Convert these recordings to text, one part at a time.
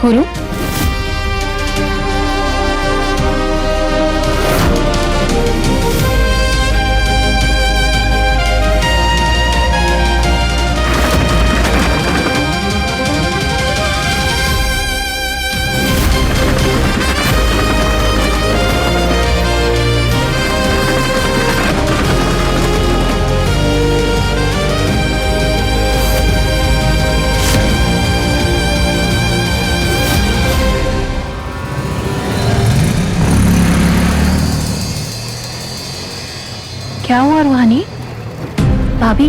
गुरु, क्या हुआ रूहानी? भाभी,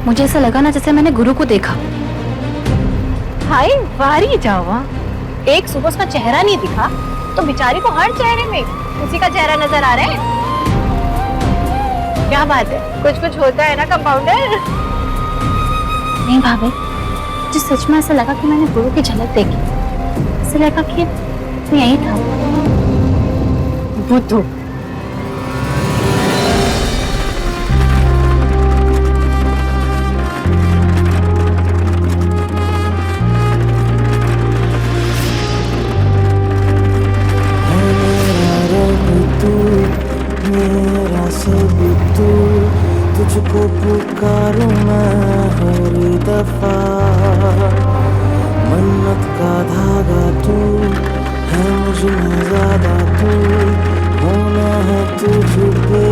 मुझे ऐसा लगा ना जैसे मैंने गुरु को देखा। हाय वारी जावा, एक सुबह उसका चेहरा नहीं दिखा तो बेचारी को हर चेहरे में उसी का चेहरा नजर आ रहा है। क्या बात है, कुछ कुछ होता है ना कंपाउंडर। नहीं भाभी, मुझे सच में ऐसा लगा कि मैंने गुरु की झलक देखी। ऐसा लगा कि वो यही था। बुद्धू, तुझको पुकारूं मैं हर दफा, मन्नत का धागा तू है मुझ में ज्यादा, तू होना है तुझ पे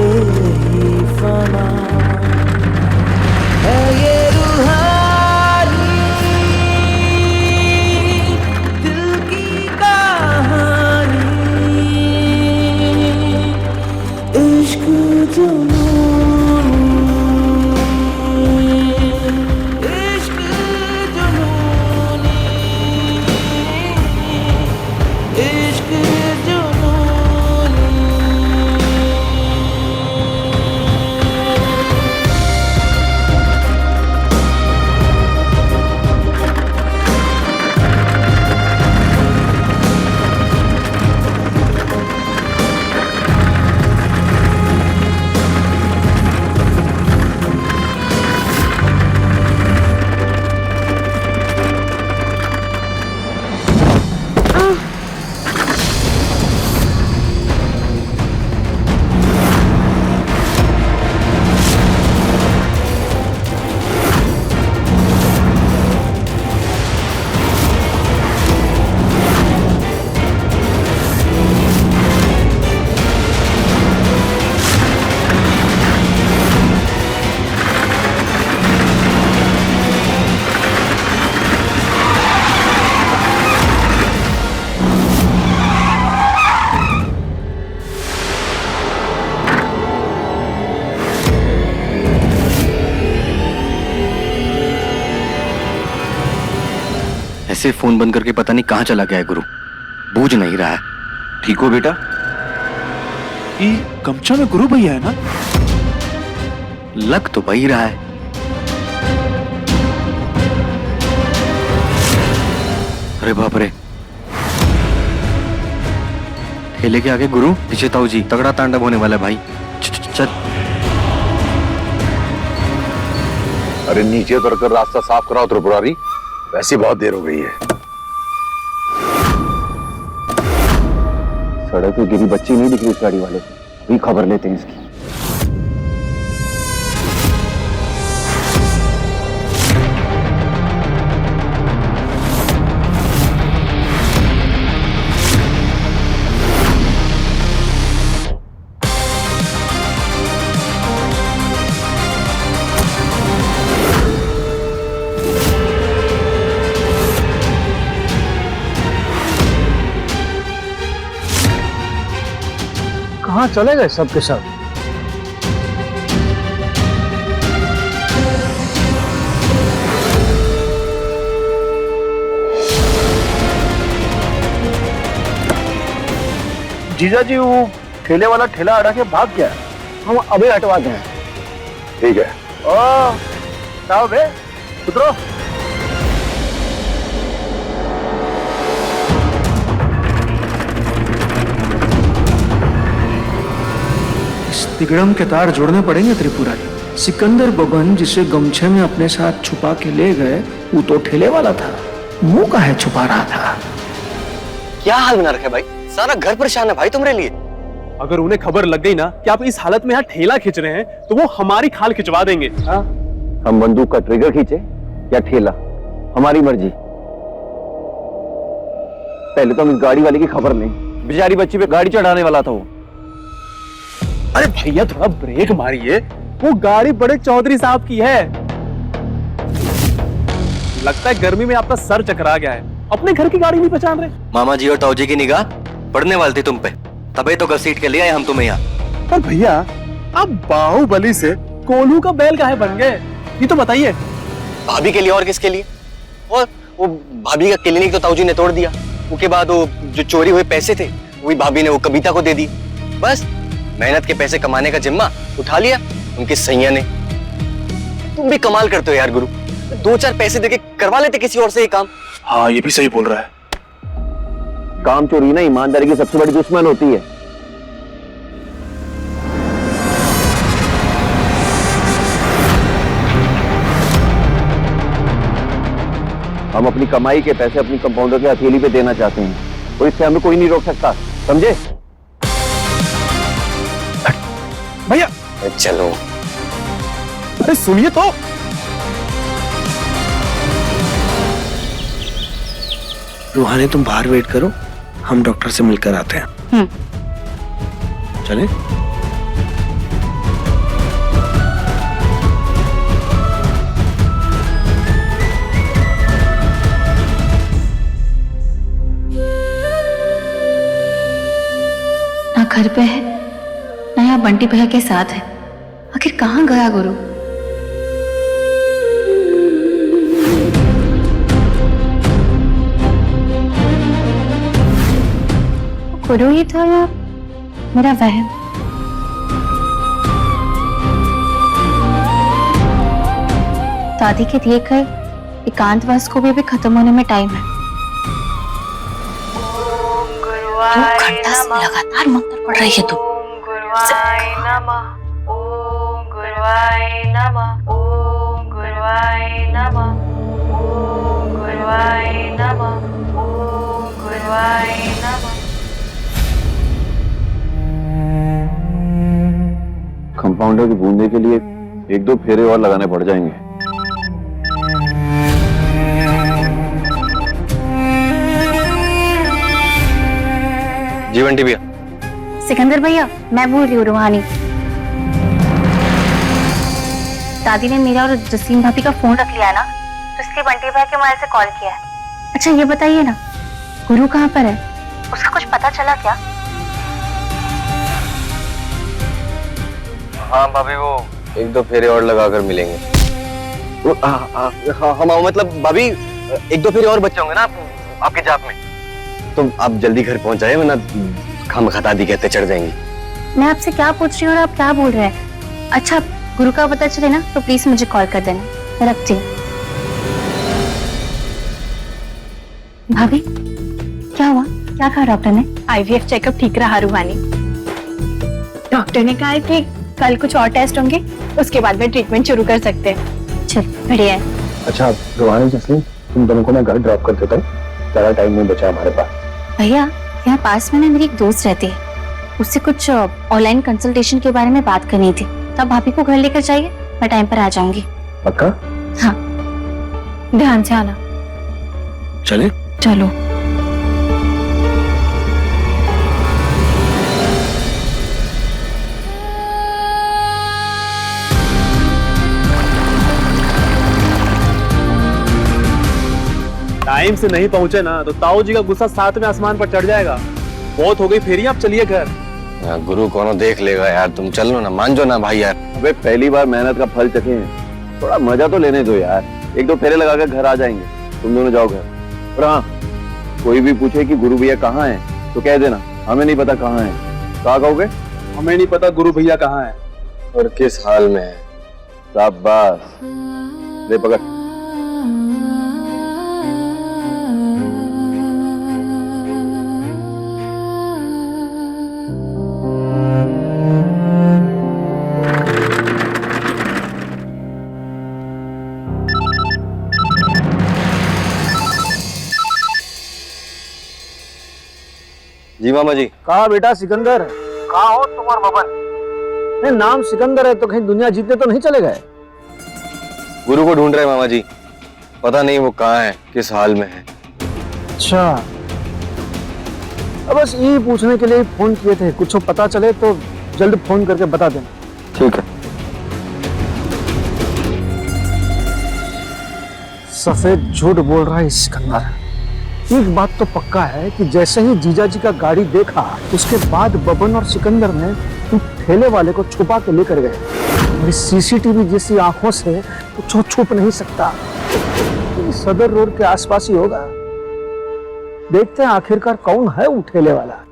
ही फना है ये रूहानी दिल की कहानी, इश्क जुनून ऐसे फोन बंद करके पता नहीं कहां चला गया है गुरु, बूझ नहीं रहा है। ठीक हो बेटा? ये गमछा में गुरु भैया है ना? लग तो वही रहा है। अरे बाप रे, ठेले के आगे गुरु, पीछे ताऊ जी, तगड़ा तांडव होने वाला है भाई। चल। अरे नीचे उतरकर रास्ता साफ कराओ त्रिपुरारी, वैसे बहुत देर हो गई है। सड़क पे गिरी बच्ची नहीं दिख रही इस गाड़ी वाले को, अभी खबर लेते हैं इसकी। कहाँ चले गए सब के सब? जीजा जी, वो ठेले वाला ठेला हटा के भाग गया, हम अभी हटवाते हैं। ठीक है। ओ साहब बे, उतरो। तिगड़म के तार जोड़ने पड़ेंगे त्रिपुरारी। सिकंदर बबन जिसे गमछे में अपने साथ छुपा के ले गए, वो तो ठेले वाला था, मुंह काहे छुपा रहा था? क्या हाल बना रखा है भाई? सारा घर परेशान है भाई तुम्हारे लिए। अगर उन्हें खबर लग गई ना कि आप इस हालत में यहाँ ठेला खींच रहे हैं तो वो हमारी खाल खिंचवा देंगे। हाँ? हम बंदूक का ट्रिगर खींचे या ठेला, हमारी मर्जी। पहले तो हम इस गाड़ी वाले की खबर लें। बेचारी बच्ची पे गाड़ी चढ़ाने वाला था वो। अरे भैया थोड़ा ब्रेक मारिए, वो गाड़ी बड़े चौधरी साहब की है। लगता है गर्मी में आपका सर चकरा गया है, अपने घर की गाड़ी नहीं पहचान रहे। मामा जी और ताऊजी की निगाह पड़ने वाली थी तुम पे, तभी तो घसीट के ले आए हम तुम्हें यहाँ। पर भैया आप बाहुबली से कोल्हू का बैल काहे बन गए, ये तो बताइए। भाभी के लिए और किसके लिए? और वो भाभी का क्लिनिक तो ताऊजी ने तोड़ दिया, उसके बाद वो जो चोरी हुए पैसे थे वही भाभी ने वो कविता को दे दी। बस मेहनत के पैसे कमाने का जिम्मा उठा लिया उनकी सैया ने। तुम भी कमाल करते हो यार गुरु, 2-4 पैसे देके करवा लेते किसी और से ये काम। हाँ ये भी सही बोल रहा है। काम चोरी ना ईमानदारी की सबसे बड़ी दुश्मन होती है। हम अपनी कमाई के पैसे अपनी कंपाउंडर के हथेली पे देना चाहते हैं और इससे हमें कोई नहीं रोक सकता, समझे? भैया चलो अरे सुनिए तो। रूहानी तुम बाहर वेट करो, हम डॉक्टर से मिलकर आते हैं। चले? ना घर पे है ना यहाँ बंटी भैया के साथ है। आखिर कहाँ गया गुरु? गुरु ही था या मेरा वहम? दादी के दिए गए एकांतवास को भी खत्म होने में टाइम है। 2 घंटा से लगातार मंत्र पढ़ रही है तू। गुरुवाय नमः, ओम गुरुवाय नमः, ओम गुरुवाय नमः, ओम गुरुवाय नमः, ओम गुरुवाय नमः। कंपाउंडर की बूंदे के लिए 1-2 फेरे और लगाने पड़ जाएंगे। जी बंटी भैया। सिकंदर भैया, मैं बोल रही हूँ रूहानी। दादी ने मेरा और जसीम भाभी का फोन रख लिया ना, तो इसलिए बंटी भैया के मोबाइल से कॉल किया है। अच्छा ये बताइए ना, गुरु कहाँ पर है? उसका कुछ पता चला क्या? हाँ भाभी, वो 1-2 फेरे और लगाकर मिलेंगे। हाँ मतलब भाभी 1-2 फेरे और बच्चे होंगे ना आपके जाप में, तो आप जल्दी घर पहुंच जाए वरना खामखा दादी कहते चढ़ जाएंगी। मैं आपसे क्या पूछ रही हूँ और आप क्या बोल रहे हैं? अच्छा गुरु का पता चले ना तो प्लीज मुझे कॉल कर देना। मैं रखती हूँ। भाभी क्या हुआ? क्या कहा डॉक्टर ने? IVF चेकअप ठीक रहा रूहानी। डॉक्टर ने कहा है कि कल कुछ और टेस्ट होंगे, उसके बाद में ट्रीटमेंट शुरू कर सकते हैं। चल बढ़िया है। अच्छा रूहानी जसलीम, तुम दोनों को मैं घर ड्रॉप कर देता हूँ, ज़्यादा टाइम नहीं बचा हमारे पास। भैया यहाँ पास में ना मेरी एक दोस्त रहती है, उससे कुछ ऑनलाइन कंसल्टेशन के बारे में बात करनी थी, तो आप भाभी को घर लेकर जाइए, मैं टाइम पर आ जाऊंगी। पक्का? हाँ। ध्यान से आना। चले? चलो। टाइम से नहीं पहुंचे ना तो ताऊ जी का गुस्सा 7वें आसमान पर चढ़ जाएगा। बहुत हो गई फेरी, आप चलिए घर। गुरु कौन देख लेगा यार, तुम चलो ना, मान जाओ ना भाई यार। अबे पहली बार मेहनत का फल चखे हैं, थोड़ा मजा तो लेने दो यार। 1-2 फेरे लगा कर घर आ जाएंगे, तुम दोनों जाओ घर। और हाँ, कोई भी पूछे कि गुरु भैया कहाँ हैं तो कह देना हमें नहीं पता कहाँ हैं। कहाँ कहोगे? हमें नहीं पता गुरु भैया कहाँ है और किस हाल में है। शाबाश, ले पकड़। जी मामा जी। कहा बेटा सिकंदर, कहा हो तुम और बबन? नहीं, नाम सिकंदर है तो कहीं दुनिया जीतने तो नहीं चले गए? गुरु को ढूंढ रहे हैं मामा जी, पता नहीं वो कहाँ है, किस हाल में है। अच्छा, अब बस यही पूछने के लिए फोन किए थे, कुछ पता चले तो जल्द फोन करके बता देना। ठीक है। सफेद झूठ बोल रहा है सिकंदर। एक बात तो पक्का है कि जैसे ही जीजा जी का गाड़ी देखा उसके बाद बबन और सिकंदर ने उन ठेले वाले को छुपा के लेकर गए। और सीसीटीवी जैसी आंखों से कुछ छुप नहीं सकता। सदर रोड के आसपास ही होगा। देखते हैं आखिरकार कौन है वो ठेले वाला।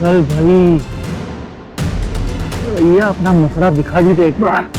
चल भाई, ये अपना मुखड़ा दिखा दी एक बार।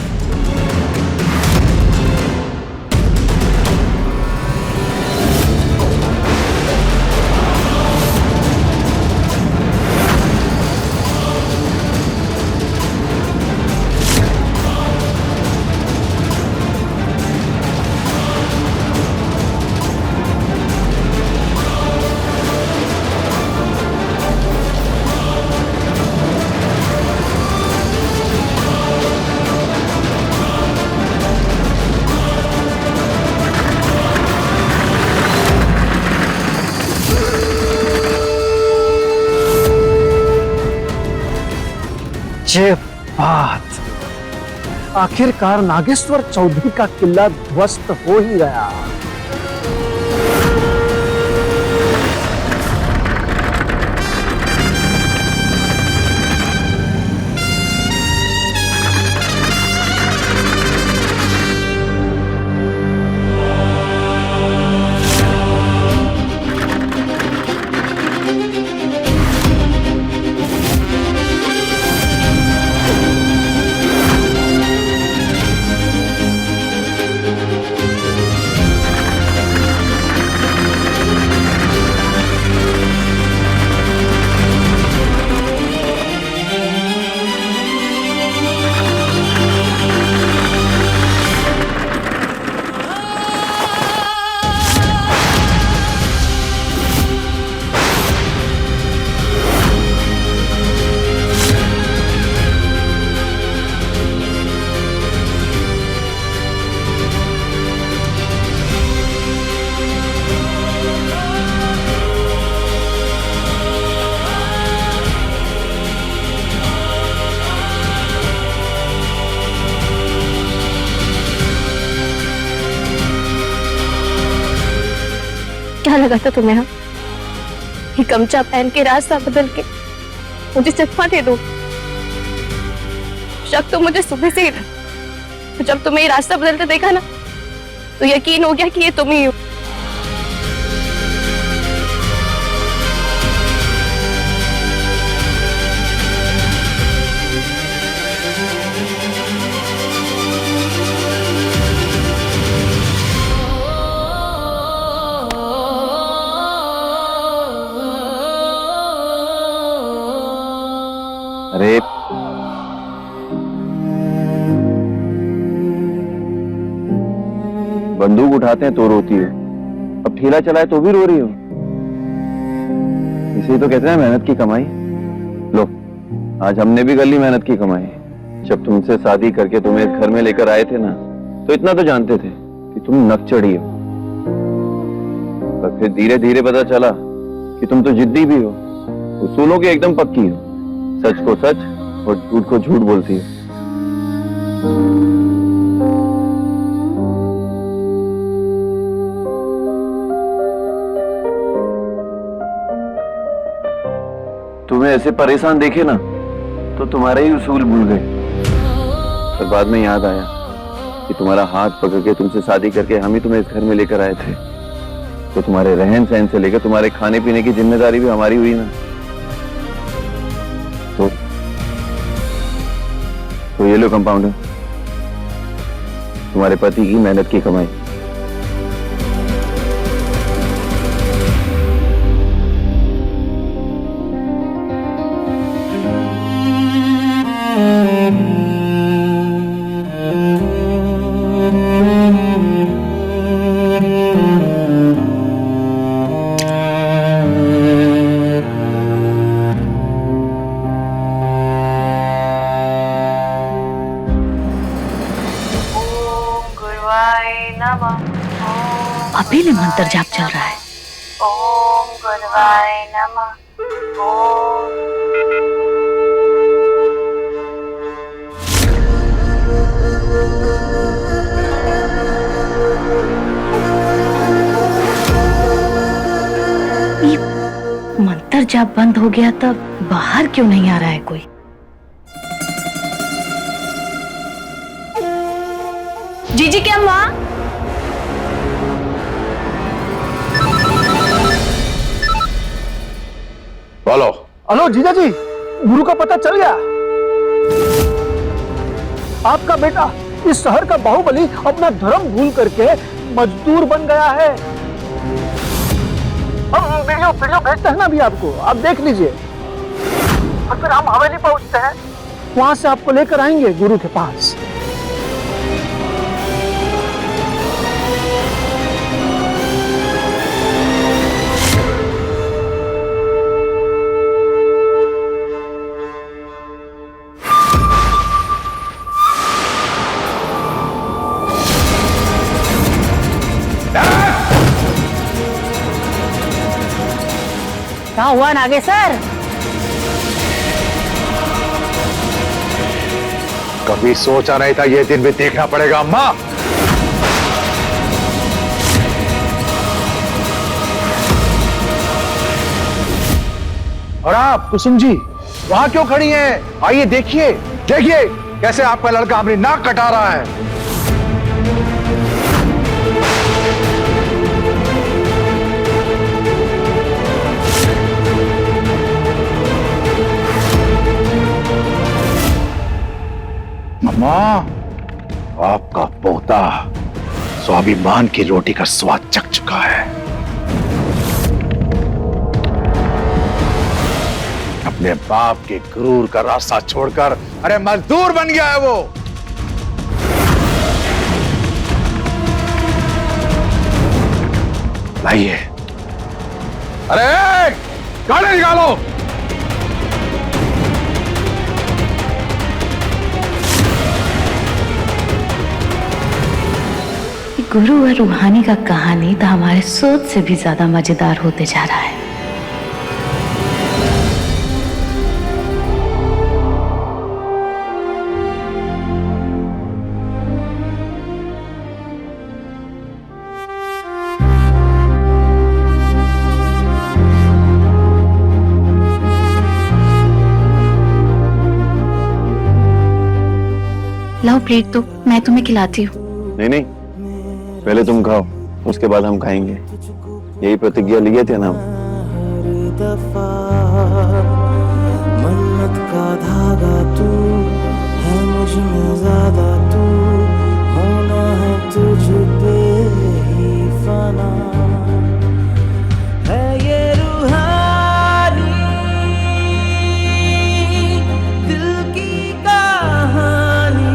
ये बात, आखिरकार नागेश्वर चौधरी का किला ध्वस्त हो ही गया। क्या लगा था तुम्हें? हाँ, ये गमछा पहन के रास्ता बदल के मुझे चकमा दे दो। शक तो मुझे सुबह से ही था। जब तुम्हें ये रास्ता बदलते देखा ना, तो यकीन हो गया कि ये तुम ही हो। अरे बंदूक उठाते हैं तो रोती है, अब ठेला चलाए तो भी रो रही हो। इसे तो कहते हैं मेहनत की कमाई। लो, आज हमने भी कर ली मेहनत की कमाई। जब तुमसे शादी करके तुम्हें घर में लेकर आए थे ना, तो इतना तो जानते थे कि तुम नकचढ़ी हो। पर फिर धीरे धीरे पता चला कि तुम तो जिद्दी भी हो, उसूलों की एकदम पक्की हो, सच को सच और झूठ को झूठ बोलती हो। तुम्हें ऐसे परेशान देखे ना तो तुम्हारे ही उसूल भूल गए, पर बाद में याद आया कि तुम्हारा हाथ पकड़ के तुमसे शादी करके हम ही तुम्हें इस घर में लेकर आए थे, तो तुम्हारे रहन सहन से लेकर तुम्हारे खाने पीने की जिम्मेदारी भी हमारी हुई ना। तो ये लो कंपाउंडर, तुम्हारे पति की मेहनत की कमाई। अभी भी मंत्र जाप चल रहा है। ओम गुरुवाय नमः। ओम ये मंत्र जाप बंद हो गया तब बाहर क्यों नहीं आ रहा है कोई? जीजी क्या माँ? बोलो। हेलो जीजा जी, गुरु का पता चल गया। आपका बेटा इस शहर का बाहुबली अपना धर्म भूल करके मजदूर बन गया है। हम वीडियो भेजते हैं ना अभी आपको, आप देख लीजिए। और फिर हम हवेली पहुंचते हैं, वहां से आपको लेकर आएंगे गुरु के पास। क्या हुआ नागेश्वर? कभी सोचा नहीं था ये दिन भी देखना पड़ेगा अम्मा। और आप कुसुम जी वहां क्यों खड़ी हैं? आइए देखिए, देखिए कैसे आपका लड़का अपनी नाक कटा रहा है। अम्मा, आपका पोता स्वाभिमान की रोटी का स्वाद चख चुका है। अपने बाप के क्रूर का रास्ता छोड़कर अरे मजदूर बन गया है वो। लाइए, अरे गाड़ी निकालो। गुरु और रूहानी का कहानी तो हमारे सोच से भी ज्यादा मजेदार होते जा रहा है। लाओ प्लेट तो मैं तुम्हें खिलाती हूँ। नहीं नहीं, पहले तुम खाओ, उसके बाद हम खाएंगे। यही प्रतिज्ञा लिए थे ना। हर दफा मन्नत का धागा तू है, मुझ में ज्यादा तू होना है तुझ पे ही फना है। ये रूहानी दिल की कहानी,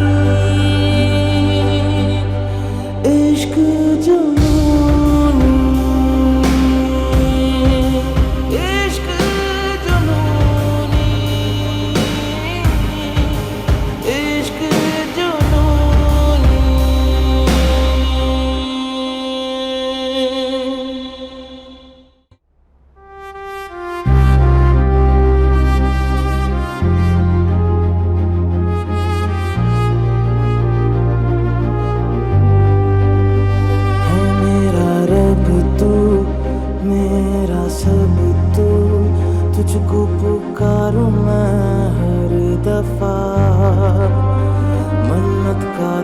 इश्क जुनूनी, इश्क जुनूनी, इश्क जुनूनी।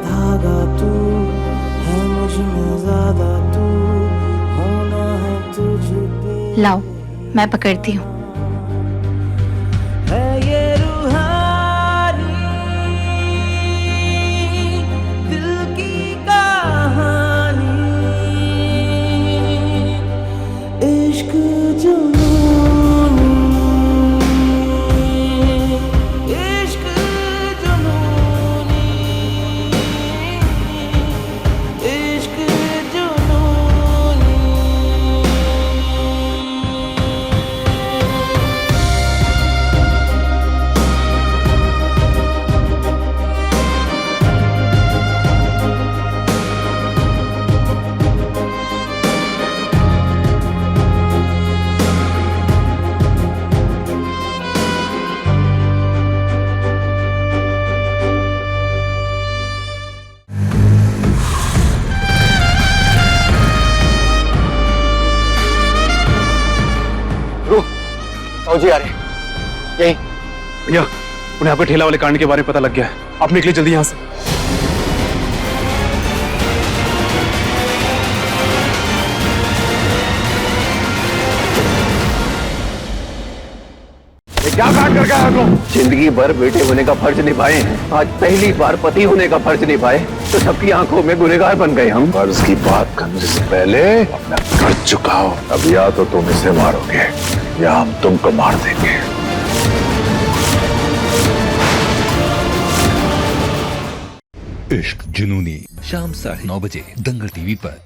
धागा तू है मुझ में ज्यादा तू होना है तुझ पे लाओ मैं पकड़ती हूँ। है ये रूहानी दिल की कहानी इश्क जुनूनी इश्क जुनूनी इश्क जुनूनी। ताऊ जी आ रहे यही। भैया उन्हें यहाँ पे ठेला वाले कांड के बारे में पता लग गया है, आप निकलिए जल्दी यहाँ से। क्या कांड करके आए तुम? जिंदगी भर बेटे होने का फर्ज निभाए हैं, आज पहली बार पति होने का फर्ज निभाए तो सबकी आंखों में गुनहगार बन गए हम। फर्ज की बात करने से पहले अपना कर्ज चुकाओ। अब या तो तुम इसे मारोगे या हम तुमको मार देंगे। इश्क जुनूनी शाम 9:30 बजे दंगल टीवी पर।